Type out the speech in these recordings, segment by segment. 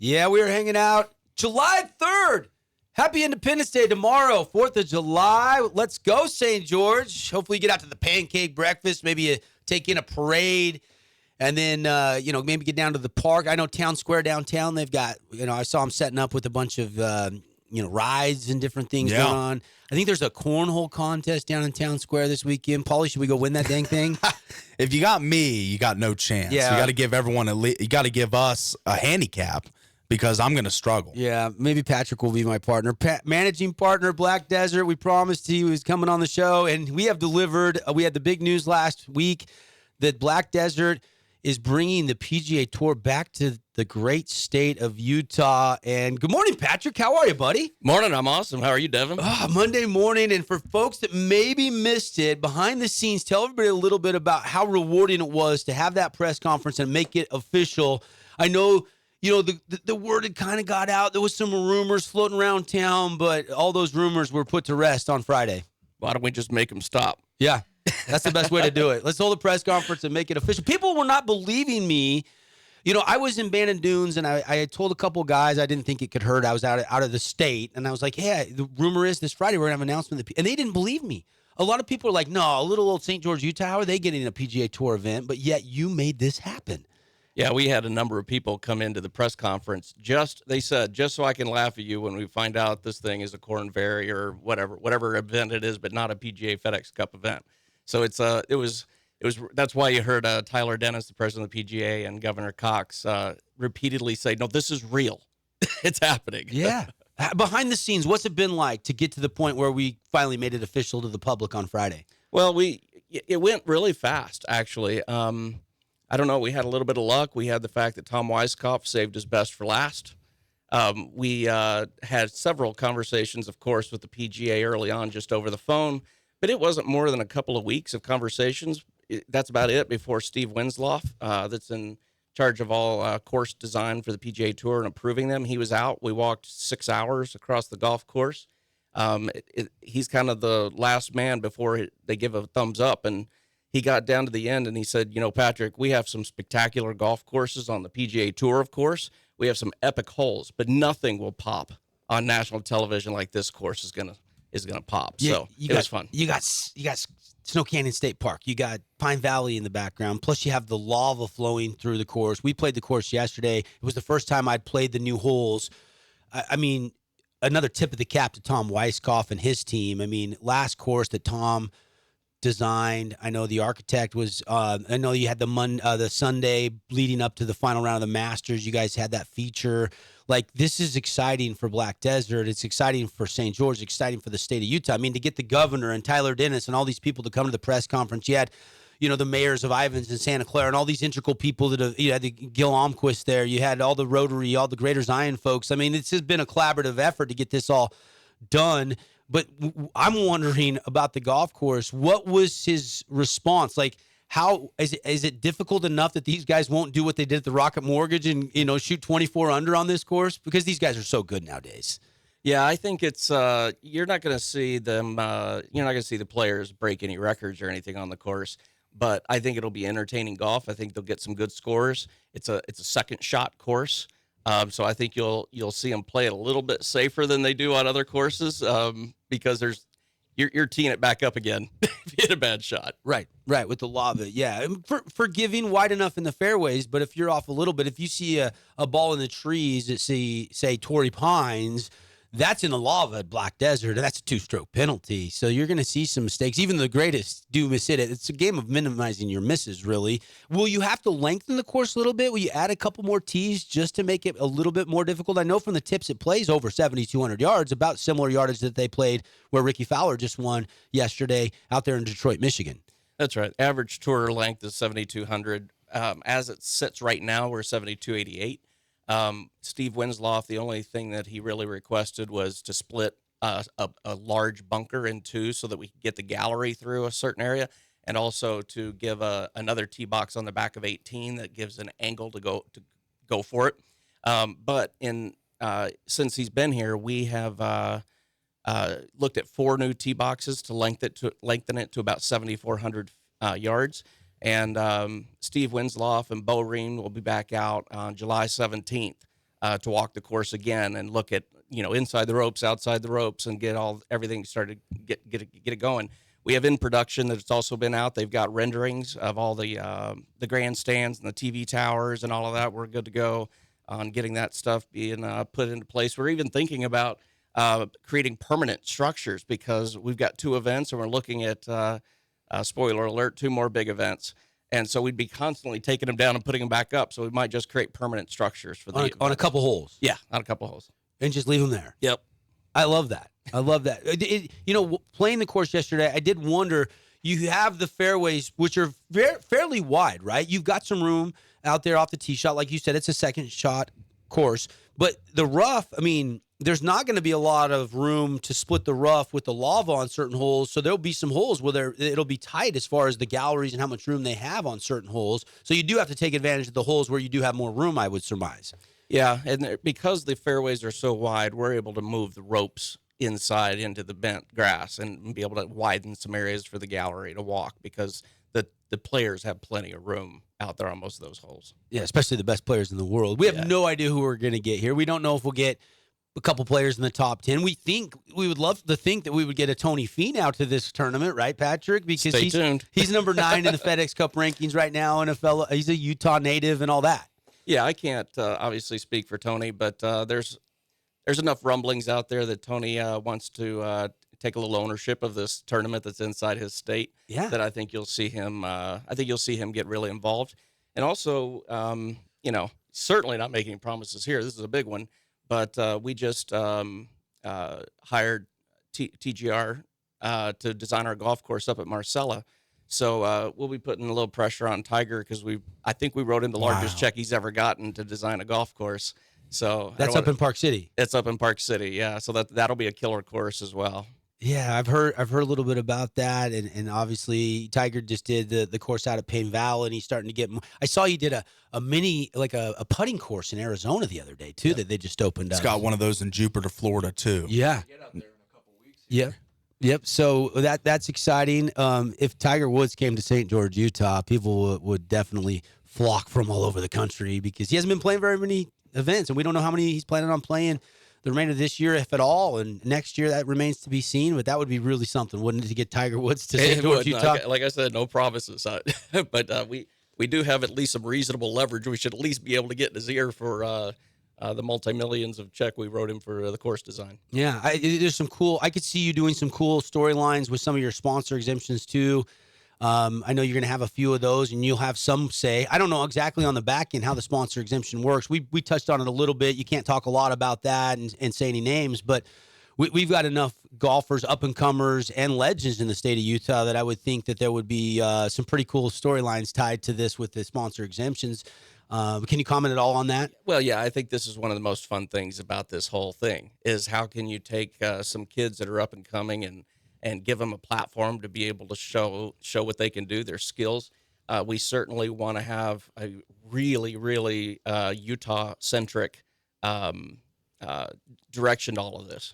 Yeah, we were hanging out July 3rd. Happy Independence Day tomorrow, 4th of July. Let's go, St. George. Hopefully you get out to the pancake breakfast. Maybe you take in a parade. And then, maybe get down to the park. I know Town Square downtown, they've got, I saw them setting up with a bunch of, rides and different things going on. I think there's a cornhole contest down in Town Square this weekend. Paulie, should we go win that dang thing? If you got me, you got no chance. Yeah. You got to give everyone you got to give us a handicap because I'm going to struggle. Yeah, maybe Patrick will be my partner. Managing partner, Black Desert. We promised he was coming on the show, and we have delivered. We had the big news last week that Black Desert is bringing the PGA Tour back to the great state of Utah. And good morning, Patrick. How are you, buddy? Morning. I'm awesome. How are you, Devin? Monday morning. And for folks that maybe missed it, behind the scenes, tell everybody a little bit about how rewarding it was to have that press conference and make it official. I know, the word had kind of got out. There was some rumors floating around town, but all those rumors were put to rest on Friday. Why don't we just make them stop? Yeah. That's the best way to do it. Let's hold a press conference and make it official. People were not believing me. I was in Bandon Dunes, and I had told a couple guys I didn't think it could hurt. I was out of the state, and I was like, hey, the rumor is this Friday we're going to have an announcement. And they didn't believe me. A lot of people are like, no, a little old St. George, Utah, how are they getting a PGA Tour event? But yet you made this happen. Yeah, we had a number of people come into the press conference. They said, just so I can laugh at you when we find out this thing is a Corn Ferry or whatever event it is, but not a PGA FedEx Cup event. So that's why you heard Tyler Dennis, the president of the PGA, and Governor Cox repeatedly say, no, this is real. It's happening. Yeah. Behind the scenes, what's it been like to get to the point where we finally made it official to the public on Friday? Well, it went really fast, actually. I don't know. We had a little bit of luck. We had the fact that Tom Weiskopf saved his best for last. We had several conversations, of course, with the PGA early on just over the phone. But it wasn't more than a couple of weeks of conversations. That's about it before Steve Winsloff, that's in charge of all course design for the PGA Tour and approving them. He was out. We walked 6 hours across the golf course. He's kind of the last man before they give a thumbs up. And he got down to the end and he said, Patrick, we have some spectacular golf courses on the PGA Tour, of course. We have some epic holes, but nothing will pop on national television like this course is gonna pop. Yeah, so it was fun. You got Snow Canyon State Park. You got Pine Valley in the background. Plus you have the lava flowing through the course. We played the course yesterday. It was the first time I'd played the new holes. I mean, another tip of the cap to Tom Weiskopf and his team. I mean, last course that Tom designed, I know the architect was, I know you had the Sunday leading up to the final round of the Masters. You guys had that feature. Like, this is exciting for Black Desert. It's exciting for St. George, exciting for the state of Utah. I mean, to get the governor and Tyler Dennis and all these people to come to the press conference. You had, the mayors of Ivins and Santa Clara and all these integral people that have, you had the Gil Almquist there. You had all the Rotary, all the Greater Zion folks. I mean, it's just been a collaborative effort to get this all done. But I'm wondering about the golf course. What was his response? Like, how is it difficult enough that these guys won't do what they did at the Rocket Mortgage and shoot 24 under on this course, because these guys are so good nowadays? Yeah, I think it's you're not going to see them. You're not going to see the players break any records or anything on the course. But I think it'll be entertaining golf. I think they'll get some good scores. It's a second shot course, so I think you'll see them play it a little bit safer than they do on other courses, because you're teeing it back up again if you hit a bad shot. Right, with the lava. Yeah, forgiving, wide enough in the fairways, but if you're off a little bit, if you see a ball in the trees that say Torrey Pines, that's in the lava at Black Desert, and that's a 2-stroke penalty. So you're going to see some mistakes. Even the greatest do miss it. It's a game of minimizing your misses, really. Will you have to lengthen the course a little bit? Will you add a couple more tees just to make it a little bit more difficult? I know from the tips it plays over 7,200 yards, about similar yardage that they played where Ricky Fowler just won yesterday out there in Detroit, Michigan. That's right. Average tour length is 7,200. As it sits right now, we're 7,288. Steve Winsloff, the only thing that he really requested was to split a large bunker in two so that we could get the gallery through a certain area, and also to give another tee box on the back of 18 that gives an angle to go for it. But since he's been here, we have looked at 4 new tee boxes to lengthen it to about 7,400 yards. And Steve Winsloff and Bo Ream will be back out on July 17th to walk the course again and look at, inside the ropes, outside the ropes, and get everything started, get it going. We have in production that's also been out. They've got renderings of all the grandstands and the TV towers and all of that. We're good to go on getting that stuff being put into place. We're even thinking about creating permanent structures because we've got 2 events and we're looking at, spoiler alert, 2 more big events. And so we'd be constantly taking them down and putting them back up. So we might just create permanent structures for on a couple holes. Yeah, on a couple holes. And just leave them there. Yep. I love that. I love that. Playing the course yesterday, I did wonder, you have the fairways, which are fairly wide, right? You've got some room out there off the tee shot. Like you said, it's a second shot course. But the rough, there's not going to be a lot of room to split the rough with the lava on certain holes. So there'll be some holes where it'll be tight as far as the galleries and how much room they have on certain holes. So you do have to take advantage of the holes where you do have more room, I would surmise. Yeah, and because the fairways are so wide, we're able to move the ropes inside into the bent grass and be able to widen some areas for the gallery to walk because the players have plenty of room out there on most of those holes. Yeah, especially the best players in the world. We have no idea who we're going to get here. We don't know if we'll get a couple players in the top 10. We would love to think that we would get a Tony Finau to this tournament, right, Patrick? Because Stay tuned. He's number 9 in the FedEx Cup rankings right now, and he's a Utah native and all that. Yeah, I can't obviously speak for Tony, but there's enough rumblings out there that Tony wants to take a little ownership of this tournament that's inside his state. Yeah, that I think you'll see him. Get really involved, and also, certainly not making promises here. This is a big one, but we just hired TGR to design our golf course up at Marcella. So we'll be putting a little pressure on Tiger because I think we wrote in the largest check he's ever gotten to design a golf course. So that's up in Park City. It's up in Park City, yeah. So that'll be a killer course as well. Yeah, I've heard a little bit about that, and obviously Tiger just did the course out at Payne Valley, and he's starting to get. I saw he did a mini a putting course in Arizona the other day too that they just opened up. He's got one of those in Jupiter, Florida too. Yeah, Get out there in a couple weeks. Yep. So that's exciting. If Tiger Woods came to St. George, Utah, people would definitely flock from all over the country because he hasn't been playing very many events, and we don't know how many he's planning on playing the remainder of this year, if at all, and next year that remains to be seen. But that would be really something, wouldn't it, to get Tiger Woods to St. George, Utah? Like I said, no promises, but we do have at least some reasonable leverage. We should at least be able to get in his ear for the multi-millions of check we wrote him for the course design. Yeah, there's some cool. I could see you doing some cool storylines with some of your sponsor exemptions too. I know you're going to have a few of those, and you'll have some say. I don't know exactly on the back end how the sponsor exemption works. We touched on it a little bit. You can't talk a lot about that and say any names, but we've got enough golfers, up-and-comers, and legends in the state of Utah that I would think that there would be some pretty cool storylines tied to this with the sponsor exemptions. Can you comment at all on that? Well, yeah, I think this is one of the most fun things about this whole thing is how can you take some kids that are up and coming and give them a platform to be able to show what they can do, their skills. We certainly want to have a really, really Utah-centric direction to all of this.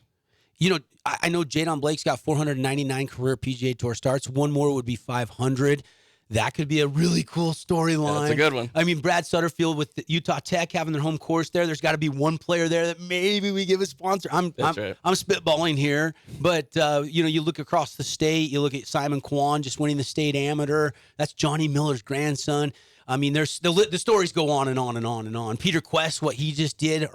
You know, I know Jadon Blake's got 499 career PGA Tour starts. One more would be 500. That could be a really cool storyline. Yeah, that's a good one. I mean, Brad Sutterfield with Utah Tech having their home course there. There's got to be one player there that maybe we give a sponsor. I'm spitballing here, but you look across the state. You look at Simon Kwan just winning the state amateur. That's Johnny Miller's grandson. I mean, there's the stories go on and on and on and on. Peter Quest, what he just did,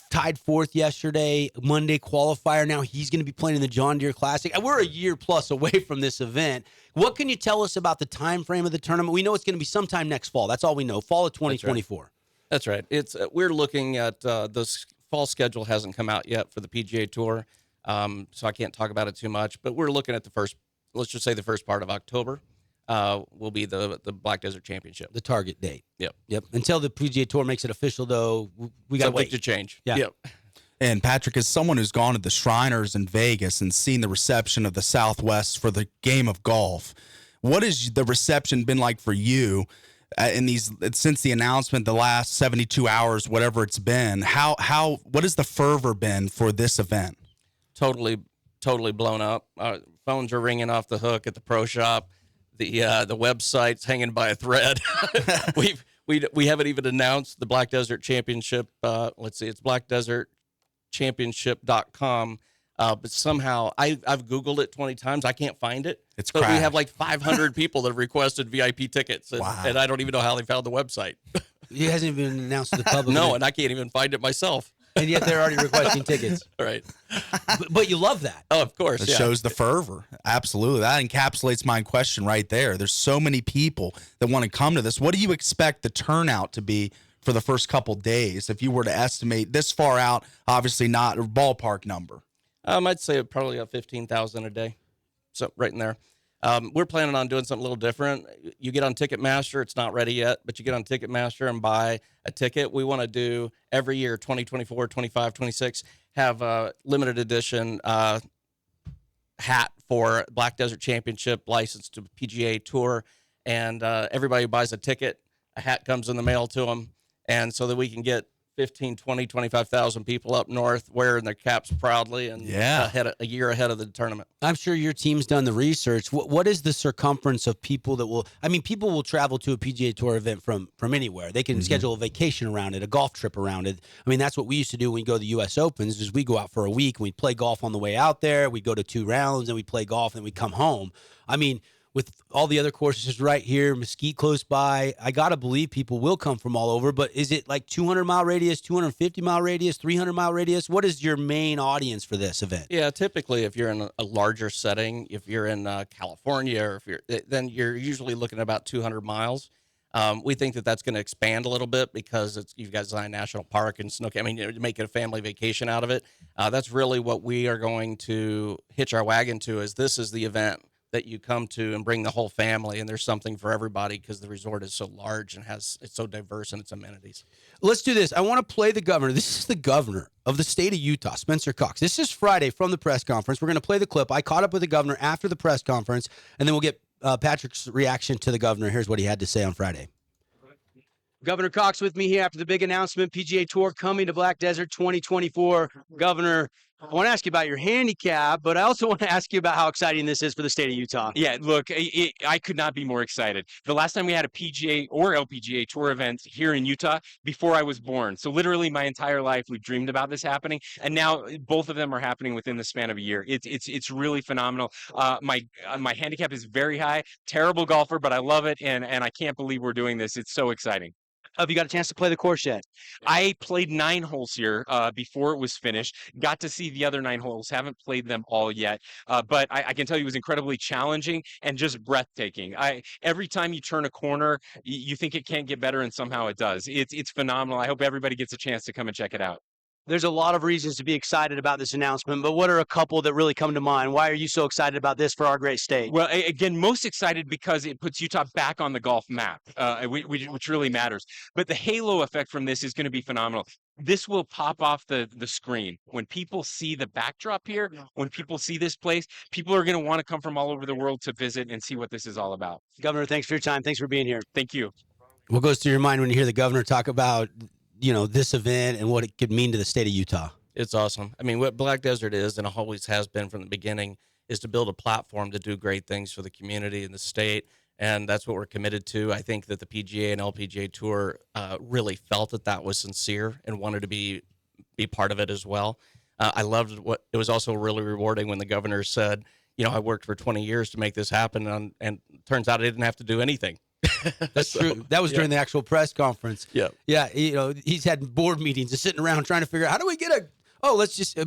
tied fourth yesterday, Monday qualifier. Now he's going to be playing in the John Deere Classic. We're a year plus away from this event. What can you tell us about the time frame of the tournament? We know it's going to be sometime next fall. That's all we know. Fall of 2024. That's right. It's we're looking at the fall schedule hasn't come out yet for the PGA Tour, so I can't talk about it too much. But we're looking at the first part of October. Will be the Black Desert Championship. The target date. Yep. Until the PGA Tour makes it official, though, we got to wait to change. Yeah. Yep. And Patrick, as someone who's gone to the Shriners in Vegas and seen the reception of the Southwest for the game of golf, what has the reception been like for you since the announcement, the last 72 hours, whatever it's been? What has the fervor been for this event? Totally blown up. Phones are ringing off the hook at the pro shop. The website's hanging by a thread. we haven't even announced the Black Desert Championship. Let's see, it's blackdesertchampionship.com. But somehow I've Googled it 20 times. I can't find it. It's but we crashed. have like 500 people that have requested VIP tickets. And, Wow. and I don't even know how they found the website. It hasn't even been announced to the public. No, and I can't even find it myself. And yet they're already requesting tickets. All right. But you love that. Oh, of course. It Yeah. shows the fervor. Absolutely. That encapsulates my question right there. There's so many people that want to come to this. What do you expect the turnout to be for the first couple days? If you were to estimate this far out, obviously not a ballpark number. I'd say probably a 15,000 a day. So right in there. We're planning on doing something a little different. You get on Ticketmaster. It's not ready yet, but you get on Ticketmaster and buy a ticket. We want to do every year, 2024, 25, 26, have a limited edition hat for Black Desert Championship licensed to PGA Tour. And everybody who buys a ticket, a hat comes in the mail to them. And so that we can get 15, 20, 25,000 people up north wearing their caps proudly and a year ahead of the tournament. I'm sure your team's done the research. What is the circumference of people that will, I mean, people will travel to a PGA Tour event from anywhere. They can schedule a vacation around it, a golf trip around it. I mean, that's what we used to do when we go to the U.S. Opens is we go out for a week and we play golf on the way out there. We go to 2 rounds and we play golf and we come home. I mean, with all the other courses right here, Mesquite close by, I got to believe people will come from all over. But is it like 200-mile radius, 250-mile radius, 300-mile radius? What is your main audience for this event? Yeah, typically if you're in a larger setting, if you're in California, or then you're usually looking at about 200 miles. We think that that's going to expand a little bit because you've got Zion National Park and Snow. I mean, you're making a family vacation out of it. That's really what we are going to hitch our wagon to. Is this is the event that you come to and bring the whole family, and there's something for everybody because the resort is so large and it's so diverse in its amenities. Let's do this. I want to play the governor. This is the governor of the state of Utah, Spencer Cox. This is Friday from the press conference. We're going to play the clip. I caught up with the governor after the press conference, and then we'll get Patrick's reaction to the governor. Here's what he had to say on Friday. Governor Cox with me here after the big announcement, PGA Tour coming to Black Desert 2024. Governor, I want to ask you about your handicap, but I also want to ask you about how exciting this is for the state of Utah. Yeah, look, I could not be more excited. The last time we had a PGA or LPGA Tour event here in Utah, before I was born. So literally my entire life we've dreamed about this happening, and now both of them are happening within the span of a year. It's really phenomenal. My handicap is very high. Terrible golfer, but I love it, and I can't believe we're doing this. It's so exciting. Have you got a chance to play the course yet? I played 9 holes here before it was finished. Got to see the other 9 holes. Haven't played them all yet. But I can tell you it was incredibly challenging and just breathtaking. Every time you turn a corner, you think it can't get better, and somehow it does. It's phenomenal. I hope everybody gets a chance to come and check it out. There's a lot of reasons to be excited about this announcement, but what are a couple that really come to mind? Why are you so excited about this for our great state? Well, again, most excited because it puts Utah back on the golf map, which really matters. But the halo effect from this is going to be phenomenal. This will pop off the screen. When people see the backdrop here, when people see this place, people are going to want to come from all over the world to visit and see what this is all about. Governor, thanks for your time. Thanks for being here. Thank you. What goes through your mind when you hear the governor talk about, this event and what it could mean to the state of Utah? It's awesome. I mean, what Black Desert is, and always has been from the beginning, is to build a platform to do great things for the community and the state, and that's what we're committed to. I think that the PGA and LPGA Tour really felt that was sincere and wanted to be part of it as well. I loved it was also really rewarding when the governor said, I worked for 20 years to make this happen, and turns out I didn't have to do anything. That's true. That was during the actual press conference. Yeah. Yeah. He's had board meetings and sitting around trying to figure out how do we get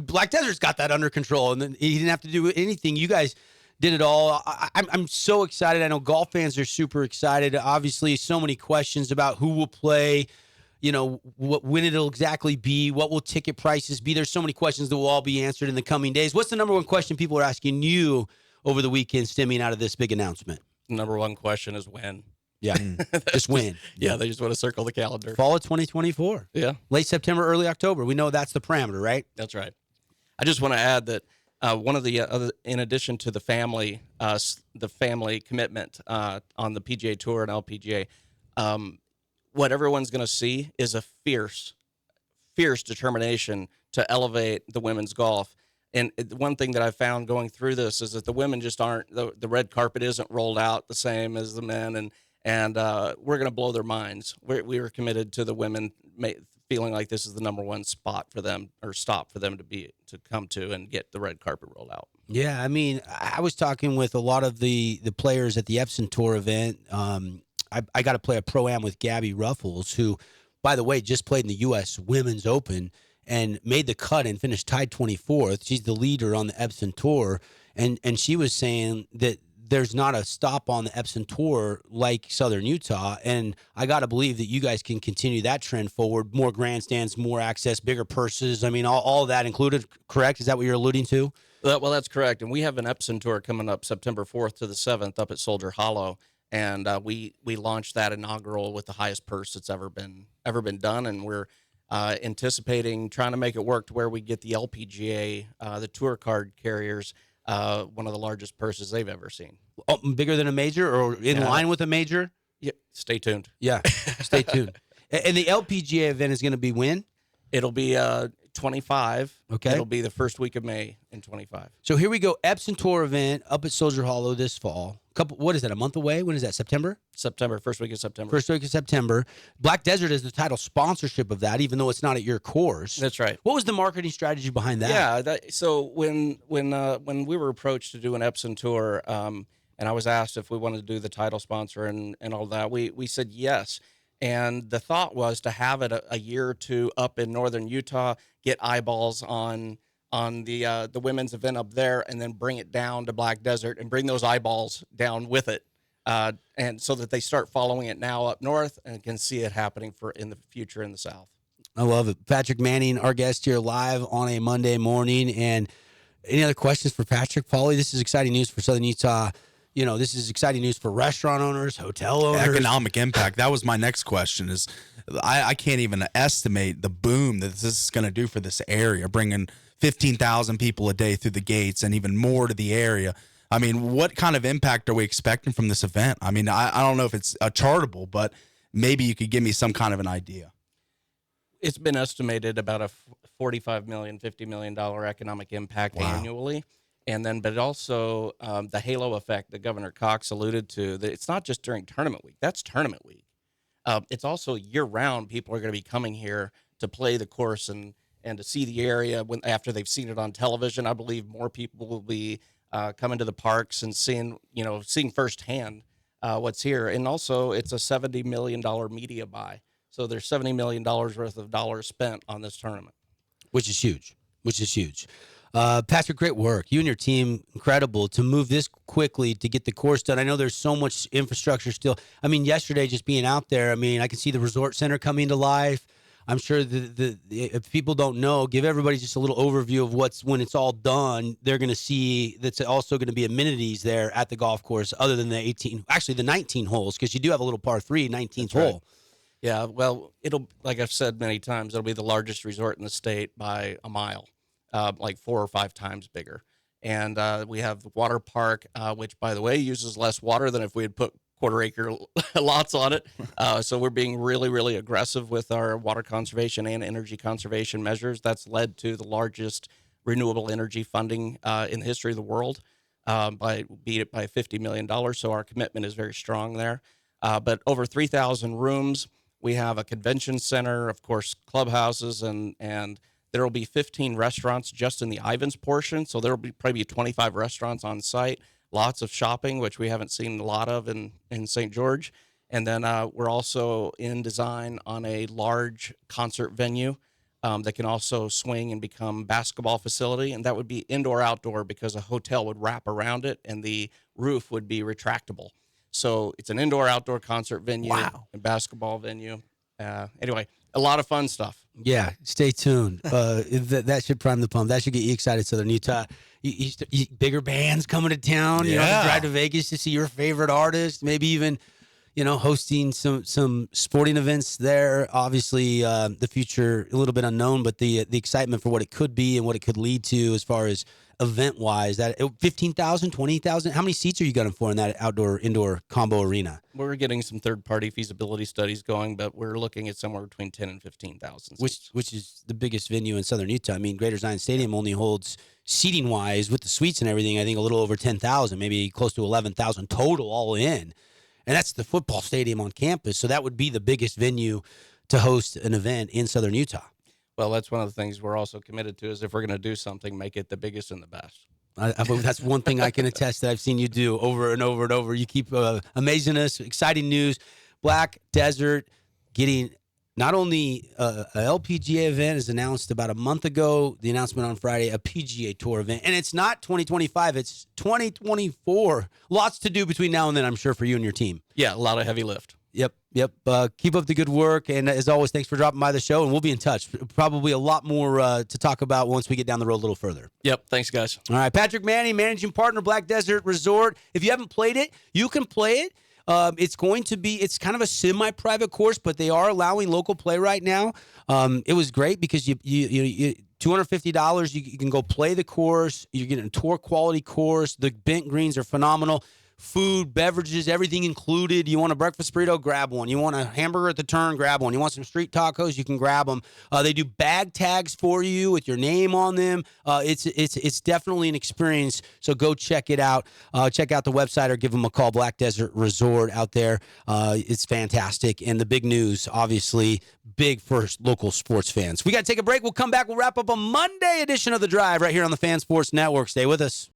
Black Desert's got that under control. And then he didn't have to do anything. You guys did it all. I'm so excited. I know golf fans are super excited. Obviously, so many questions about who will play, when it'll exactly be, what will ticket prices be. There's so many questions that will all be answered in the coming days. What's the number one question people are asking you over the weekend stemming out of this big announcement? Number one question is when. Yeah, just win. Yeah, they just want to circle the calendar. Fall of 2024. Yeah. Late September, early October. We know that's the parameter, right? That's right. I just want to add that one of the other, in addition to the family commitment on the PGA Tour and LPGA, what everyone's going to see is a fierce determination to elevate the women's golf. And one thing that I found going through this is that the women just aren't, the red carpet isn't rolled out the same as the men. and we're going to blow their minds. We were committed to the women, feeling like this is the number one spot for them, or stop for them to come to and get the red carpet rolled out. Yeah, I mean, I was talking with a lot of the players at the Epson Tour event. I got to play a pro-am with Gabby Ruffles, who, by the way, just played in the U.S. Women's Open and made the cut and finished tied 24th. She's the leader on the Epson Tour, and she was saying that there's not a stop on the Epson Tour like Southern Utah, and I got to believe that you guys can continue that trend forward. More grandstands, more access, bigger purses. I mean, all of that included, correct? Is that what you're alluding to? Well, that's correct. And we have an Epson Tour coming up September 4th to the 7th up at Soldier Hollow. And we launched that inaugural with the highest purse that's ever been done. And we're anticipating trying to make it work to where we get the LPGA, the tour card carriers, one of the largest purses they've ever seen. Oh, bigger than a major or in line with a major? Yeah, stay tuned. Yeah, stay tuned. And the LPGA event is going to be when? It'll be 25. Okay. It'll be the first week of May in 25. So here we go. Epson Tour event up at Soldier Hollow this fall. What is that, a month away? When is that, September? September, first week of September. First week of September. Black Desert is the title sponsorship of that, even though it's not at your course. That's right. What was the marketing strategy behind that? Yeah. So when we were approached to do an Epson Tour, and I was asked if we wanted to do the title sponsor and all that, we said yes. And the thought was to have it a year or two up in northern Utah, get eyeballs on the women's event up there, and then bring it down to Black Desert and bring those eyeballs down with it, and so that they start following it now up north and can see it happening in the future in the south. I love it. Patrick Manning, our guest here live on a Monday morning. And any other questions for Patrick, Paulie? This is exciting news for Southern Utah. You know, this is exciting news for restaurant owners, hotel owners. Economic impact. That was my next question. Is I can't even estimate the boom that this is going to do for this area, bringing 15,000 people a day through the gates and even more to the area. I mean, what kind of impact are we expecting from this event? I mean, I don't know if it's chartable, but maybe you could give me some kind of an idea. It's been estimated about a $45 million, $50 million economic impact annually. And then, but also the halo effect that Governor Cox alluded to, that it's not just during tournament week. That's tournament week. It's also year round. People are going to be coming here to play the course and to see the area after they've seen it on television. I believe more people will be coming to the parks and seeing firsthand what's here. And also it's a $70 million media buy. So there's $70 million worth of dollars spent on this tournament. Which is huge. Patrick, great work. You and your team, incredible to move this quickly to get the course done. I know there's so much infrastructure still. I mean, yesterday, just being out there, I mean, I can see the resort center coming to life. I'm sure if people don't know, give everybody just a little overview of when it's all done, they're going to see that's also going to be amenities there at the golf course other than the 19 holes, because you do have a little par 3, 19th hole. Right. Yeah, well, it'll, like I've said many times, it'll be the largest resort in the state by a mile. Like 4 or 5 times bigger. And we have the water park, which, by the way, uses less water than if we had put quarter-acre lots on it. So we're being really, really aggressive with our water conservation and energy conservation measures. That's led to the largest renewable energy funding in the history of the world, beat it by $50 million. So our commitment is very strong there. But over 3,000 rooms. We have a convention center, of course, clubhouses, and there will be 15 restaurants just in the Ivans portion, so there will be probably 25 restaurants on site, lots of shopping, which we haven't seen a lot of in St. George. And then we're also in design on a large concert venue that can also swing and become basketball facility, and that would be indoor-outdoor because a hotel would wrap around it and the roof would be retractable. So it's an indoor-outdoor concert venue, and basketball venue. Anyway, a lot of fun stuff. Yeah, stay tuned. That should prime the pump. That should get you excited, Southern Utah. Bigger bands coming to town. You know, to drive to Vegas to see your favorite artist. Maybe even, hosting some sporting events there. Obviously, the future a little bit unknown, but the excitement for what it could be and what it could lead to as far as event-wise. That 15,000, 20,000. How many seats are you gunning for in that outdoor-indoor combo arena? We're getting some third-party feasibility studies going, but we're looking at somewhere between 10 and 15,000 seats. Which is the biggest venue in Southern Utah. I mean, Greater Zion Stadium only holds, seating-wise, with the suites and everything, I think a little over 10,000, maybe close to 11,000 total all in. and that's the football stadium on campus. So that would be the biggest venue to host an event in Southern Utah. Well, that's one of the things we're also committed to is if we're going to do something, make it the biggest and the best. I believe that's one thing I can attest that I've seen you do over and over and over. You keep amazing us. Exciting news. Black Desert getting not only a LPGA event is announced about a month ago, the announcement on Friday, a PGA Tour event. And it's not 2025, it's 2024. Lots to do between now and then, I'm sure, for you and your team. Yeah, a lot of heavy lift. Yep. Keep up the good work. And as always, thanks for dropping by the show. And we'll be in touch. Probably a lot more to talk about once we get down the road a little further. Yep. Thanks, guys. All right. Patrick Manning, managing partner, Black Desert Resort. If you haven't played it, you can play it. It's kind of a semi-private course, but they are allowing local play right now. It was great because you $250, you can go play the course. You're getting a tour quality course. The bent greens are phenomenal. Food, beverages, everything included. You want a breakfast burrito? Grab one. You want a hamburger at the turn? Grab one. You want some street tacos? You can grab them. They do bag tags for you with your name on them. It's definitely an experience. So go check it out. Check out the website or give them a call. Black Desert Resort out there. It's fantastic. And the big news, obviously, big for local sports fans. We got to take a break. We'll come back. We'll wrap up a Monday edition of The Drive right here on the Fan Sports Network. Stay with us.